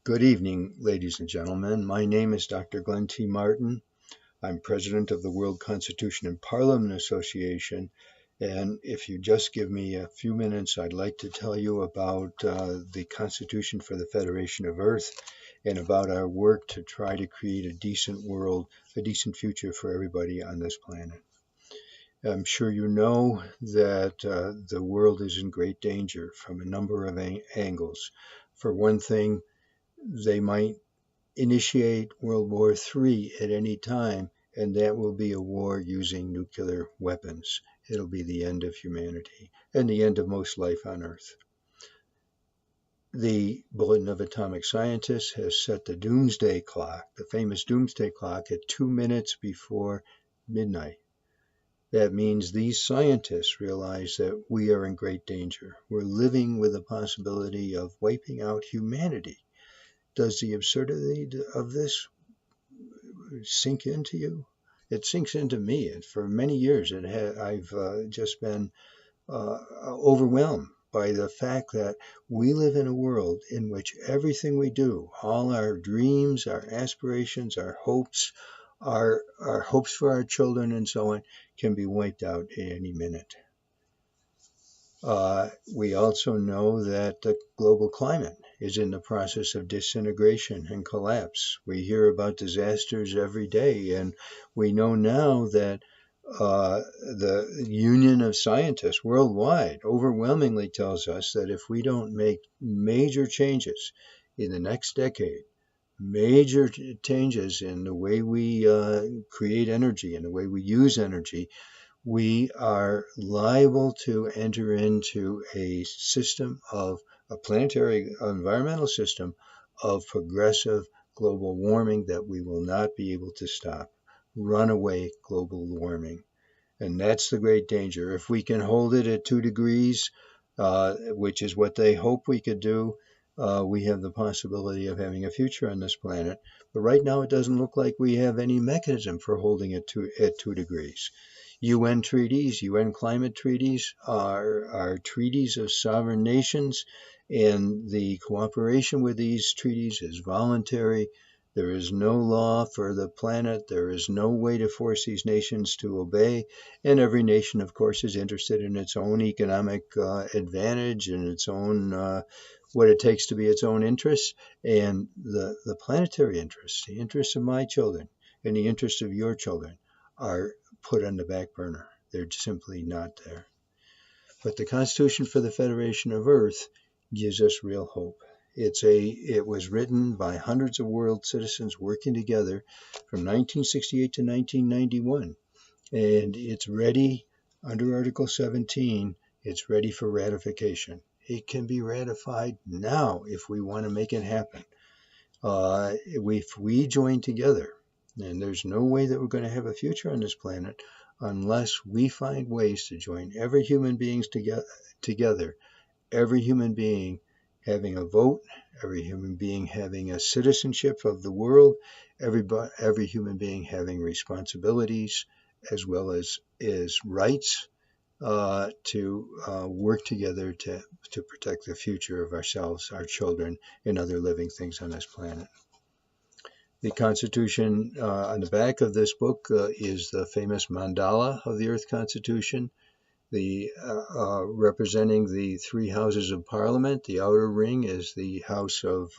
Good evening, ladies and gentlemen. My name is Dr. Glenn T. Martin. I'm president of the World Constitution and Parliament Association. And if you just give me a few minutes, I'd like to tell you about the Constitution for the Federation of Earth and about our work to try to create a decent world, a decent future for everybody on this planet. I'm sure you know that the world is in great danger from a number of angles. For one thing, they might initiate World War III at any time, and that will be a war using nuclear weapons. It'll be the end of humanity and the end of most life on Earth. The Bulletin of Atomic Scientists has set the doomsday clock, the famous doomsday clock, at 2 minutes before midnight. That means these scientists realize that we are in great danger. We're living with the possibility of wiping out humanity. Does the absurdity of this sink into you? It sinks into me, and for many years I've just been overwhelmed by the fact that we live in a world in which everything we do, all our dreams, our aspirations, our hopes for our children and so on, can be wiped out at any minute. We also know that the global climate is in the process of disintegration and collapse. We hear about disasters every day, and we know now that the Union of Scientists worldwide overwhelmingly tells us that if we don't make major changes in the next decade, major changes in the way we create energy and the way we use energy, we are liable to enter into a planetary environmental system of progressive global warming that we will not be able to stop. Runaway global warming. And that's the great danger. If we can hold it at 2 degrees, which is what they hope we could do, we have the possibility of having a future on this planet. But right now, it doesn't look like we have any mechanism for holding it at 2 degrees. UN treaties, UN climate treaties are treaties of sovereign nations, and the cooperation with these treaties is voluntary. There is no law for the planet. There is no way to force these nations to obey. And every nation, of course, is interested in its own economic advantage and its own what it takes to be its own interests. And the planetary interests, the interests of my children and the interests of your children are put on the back burner. They're simply not there. But the Constitution for the Federation of Earth gives us real hope. It was written by hundreds of world citizens working together from 1968 to 1991, and it's ready under Article 17. It's ready for ratification. It can be ratified now if we want to make it happen. If we join together, and there's no way that we're going to have a future on this planet unless we find ways to join every human being together, every human being having a vote, every human being having a citizenship of the world, every human being having responsibilities as well as rights to work together to protect the future of ourselves, our children, and other living things on this planet. The Constitution on the back of this book is the famous mandala of the Earth Constitution, representing the 3 houses of Parliament. The outer ring is the House of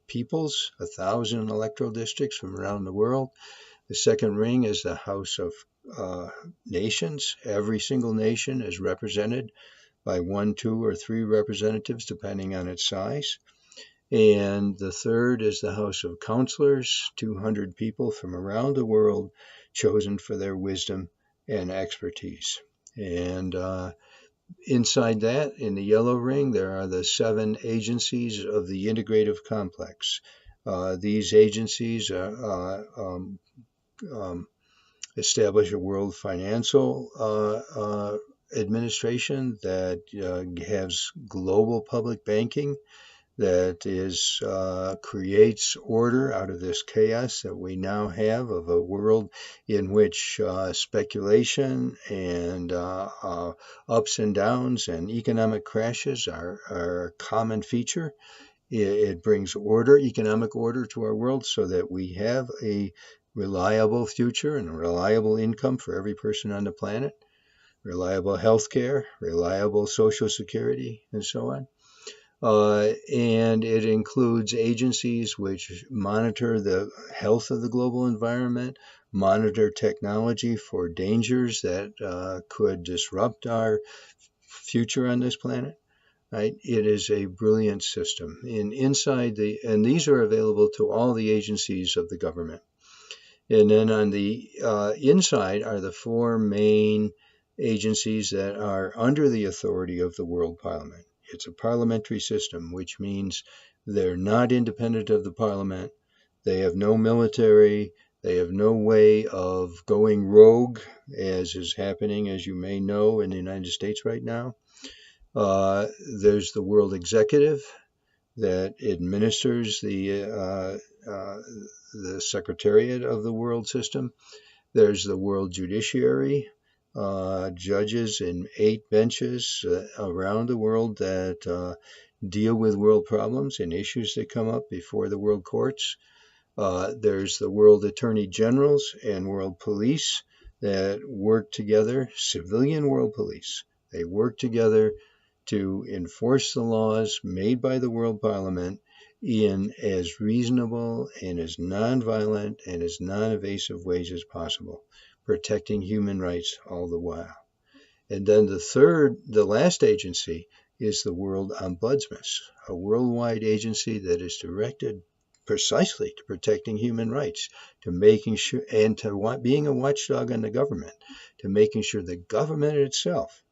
Peoples, 1,000 electoral districts from around the world. The second ring is the House of Nations. Every single nation is represented by 1, 2, or 3 representatives, depending on its size. And the third is the House of Counselors, 200 people from around the world chosen for their wisdom and expertise. And inside that, in the yellow ring, there are the 7 agencies of the integrative complex. These agencies establish a world financial administration that has global public banking, that creates order out of this chaos that we now have of a world in which speculation and ups and downs and economic crashes are a common feature. It brings order, economic order to our world so that we have a reliable future and a reliable income for every person on the planet, reliable health care, reliable social security, and so on. And it includes agencies which monitor the health of the global environment, monitor technology for dangers that could disrupt our future on this planet. Right? It is a brilliant system. And these are available to all the agencies of the government. And then on the inside are the four main agencies that are under the authority of the World Parliament. It's a parliamentary system, which means they're not independent of the parliament. They have no military. They have no way of going rogue, as is happening, as you may know, in the United States right now. There's the World Executive that administers the Secretariat of the World System. There's the World Judiciary, judges in 8 benches around the world that deal with world problems and issues that come up before the world courts. There's the World Attorney Generals and World Police that work together, civilian world police. They work together to enforce the laws made by the World Parliament in as reasonable and as nonviolent and as non-invasive ways as possible, protecting human rights all the while. And then the last agency is the World Ombudsman, a worldwide agency that is directed precisely to protecting human rights, to making sure, and to being a watchdog on the government, to making sure the government itself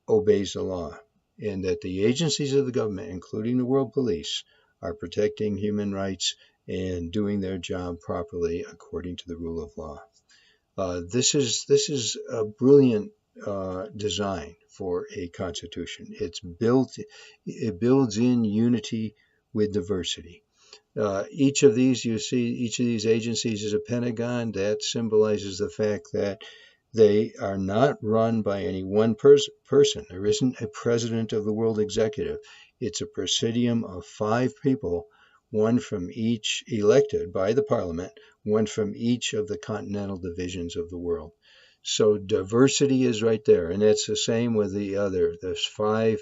obeys the law, and that the agencies of the government, including the world police, are protecting human rights and doing their job properly according to the rule of law. This is a brilliant design for a constitution. It builds in unity with diversity. Each of these agencies is a pentagon. That symbolizes the fact that they are not run by any one person. There isn't a president of the World Executive. It's a presidium of 5 people, one from each elected by the parliament, one from each of the continental divisions of the world. So diversity is right there, and it's the same with the other. There's 5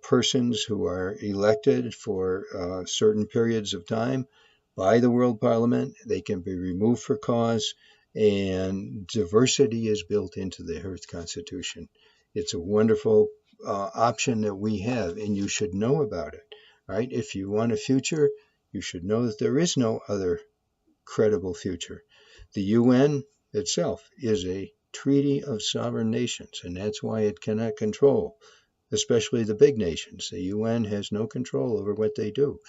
persons who are elected for certain periods of time by the World Parliament. They can be removed for cause, and diversity is built into the Earth Constitution. It's a wonderful option that we have, and you should know about it. Right? If you want a future, you should know that there is no other credible future. The UN itself is a treaty of sovereign nations, and that's why it cannot control, especially the big nations. The UN has no control over what they do,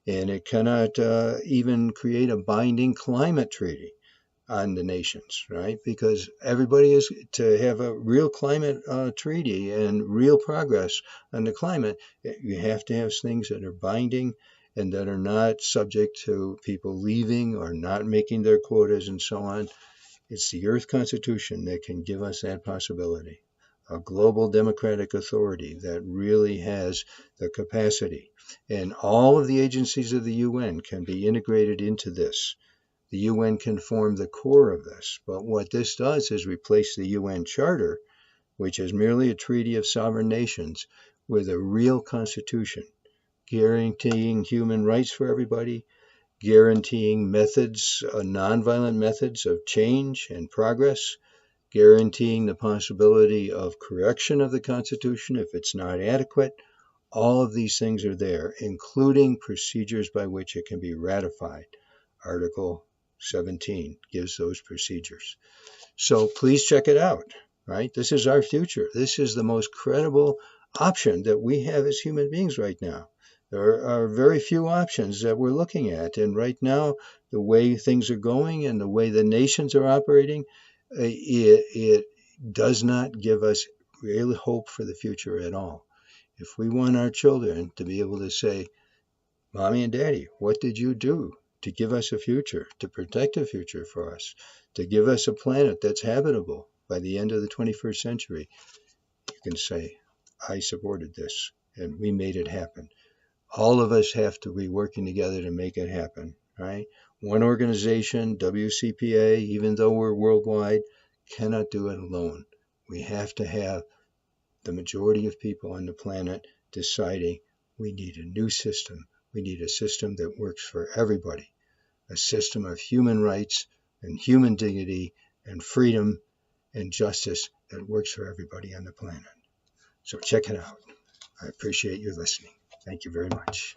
and it cannot even create a binding climate treaty on the nations, right? Because everybody is to have a real climate treaty and real progress on the climate. You have to have things that are binding and that are not subject to people leaving or not making their quotas and so on. It's the Earth Constitution that can give us that possibility. A global democratic authority that really has the capacity. And all of the agencies of the UN can be integrated into this. The UN can form the core of this. But what this does is replace the UN Charter, which is merely a treaty of sovereign nations, with a real constitution, guaranteeing human rights for everybody, guaranteeing methods, nonviolent methods of change and progress, guaranteeing the possibility of correction of the Constitution if it's not adequate. All of these things are there, including procedures by which it can be ratified. Article 17 gives those procedures. So please check it out, right? This is our future. This is the most credible option that we have as human beings right now. There are very few options that we're looking at. And right now, the way things are going and the way the nations are operating, it does not give us real hope for the future at all. If we want our children to be able to say, Mommy and Daddy, what did you do to give us a future, to protect a future for us, to give us a planet that's habitable by the end of the 21st century? You can say, I supported this and we made it happen. All of us have to be working together to make it happen, right? One organization, WCPA, even though we're worldwide, cannot do it alone. We have to have the majority of people on the planet deciding we need a new system. We need a system that works for everybody, a system of human rights and human dignity and freedom and justice that works for everybody on the planet. So check it out. I appreciate you listening. Thank you very much.